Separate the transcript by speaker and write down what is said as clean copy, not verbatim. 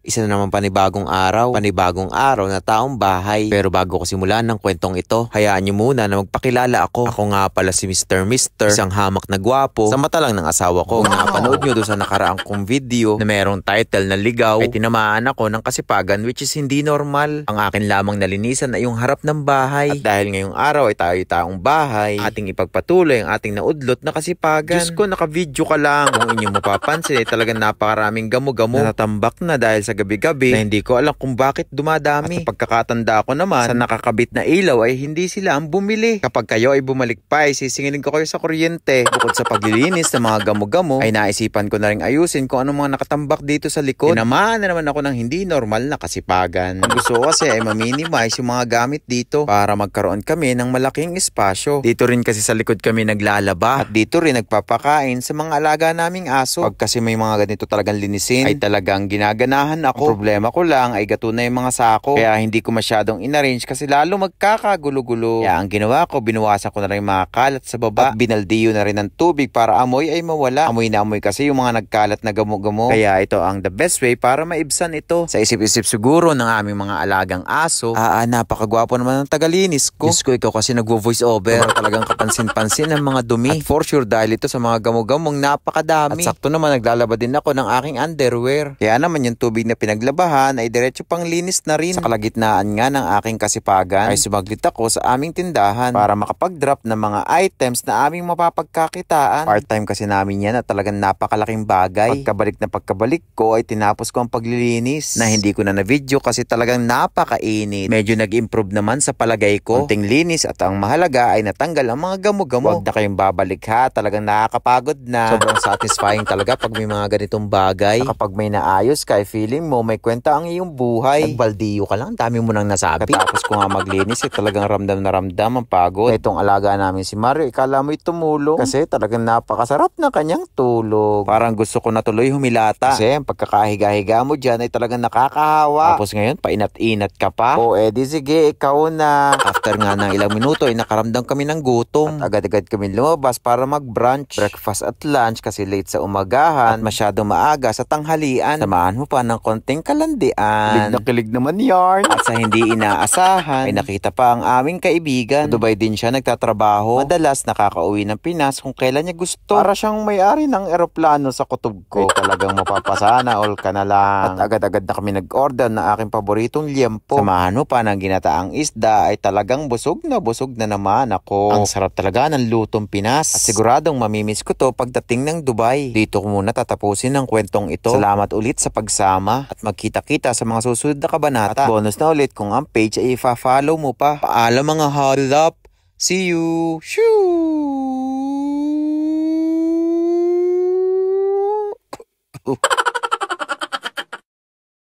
Speaker 1: Isa na naman panibagong araw na taong bahay. Pero bago ko simulan ng kwentong ito, hayaan niyo muna na magpakilala ako. Ako nga pala si Mr. Isang hamak na gwapo sa mata lang ng asawa ko. Kung napanood nyo doon sa nakaraang kong video na merong title na Ligaw, ay tinamaan ako ng kasipagan which is hindi normal. Ang akin lamang nalinisan ay yung harap ng bahay. At dahil ngayong araw ay taong bahay, ating ipagpatuloy ang ating naudlot na kasipagan. Diyos ko, naka-video ka lang. Kung inyong mapapansin ay talagang napakaraming gamo-gamo na natambak na dahil sa gabi-gabi na hindi ko alam kung bakit dumadami. At sa pagkakatanda ko naman, sa nakakabit na ilaw ay hindi sila ang bumili. Kapag kayo ay bumalik pa ay sisingilin ko kayo sa kuryente. Bukod sa paglilinis ng mga gamo-gamo ay naisipan ko na rin ayusin kung anong mga nakatambak dito sa likod. Tinamaan na naman ako ng hindi normal na kasipagan. Ang gusto ko kasi ay ma-minimize yung mga gamit dito para magkaroon kami ng malaking espasyo. Dito rin kasi sa likod kami naglalaba at dito rin nagpapakain sa mga alaga naming aso. Pag kasi may mga ganito talagang linisin ay talagang ginaganahan ako. Ang problema ko lang ay gato na yung mga sako. Kaya hindi ko masyadong inarrange kasi lalo magkakagulo-gulo. Kaya ang ginawa ko, binuwasan ko na rin mga kalat sa baba at binaldiyo na rin ng tubig para amoy ay mawala. Amoy na amoy kasi yung mga nagkalat na gamo-gamo. Kaya ito ang the best way para maibsan ito. Sa isip-isip siguro ng aming mga alagang aso, napakagwapo naman ng tagalinis ko. Diyos ko, ikaw kasi nagvo-voice over. Talagang kapansin-pansin ang mga dumi. At for sure dahil ito sa mga gamo-gamong napakadami. At sakto naman naglalaba din ako ng aking underwear. Kaya naman yung tubig na pinaglabahan ay diretso pang linis na rin. Sa kalagitnaan nga ng aking kasipagan ay sumaglit ako sa aming tindahan para makapag-drop ng mga items na aming mapapagkakitaan. Part-time kasi namin yan at talagang napakalaking bagay. Pagkabalik ko ay tinapos ko ang paglilinis na hindi ko na na-video kasi talagang napakainit. Medyo nag-improve naman sa palagay ko. Konting linis at ang mahalaga ay natanggal ang mga gamo-gamo. Huwag na kayong babalik ha. Talagang nakakapagod na. Sobrang satisfying talaga pag may mga ganitong bagay. Kapag may naayos ka, feeling mo may kwenta ang iyong buhay. Nagbaldiyo ka lang, dami mo nang nasabi. Katapos ko nga maglinis, talagang ramdam na ramdam ang pagod. Itong alaga namin si Mario, ikala mo'y tumulong. Kasi talagang napakasarap na kanyang tulog. Parang gusto ko na tuloy humilata. Kasi ang pagkakahiga-higa mo dyan ay talagang nakakahawa. Tapos ngayon, painat-inat ka pa. O edi sige, ikaw na. After nga ng ilang minuto ay nakaramdam kami ng gutom. At agad-agad kami lumabas para mag-brunch. Breakfast at lunch kasi late sa umagahan. At masyadong maaga sa tanghalian. Samahan mo pa ng konting kalandian. Kilig na kilig naman yarn. At sa hindi inaasahan ay nakita pa ang aming kaibigan. Sa Dubai din siya nagtatrabaho. Madalas nakakauwi ng Pinas kung kailan niya gusto. Para siyang may-ari ng eroplano sa kutob ko. Ay talagang mapapasana all ka na lang. At agad-agad na kami nag-order ng aking paboritong liempo. Samahan mo pa ng ginataang isda ay talagang busog na naman ako. Ang sarap talaga ng lutong Pinas. At siguradong mamimiss ko to pagdating ng Dubai. Dito ko muna tatapusin ang kwentong ito. Salamat ulit sa pagsama at magkita-kita sa mga susunod na kabanata. At bonus na ulit kung ang page ay ifa-follow mo pa. Paalam mga hold up. See you. Shoo!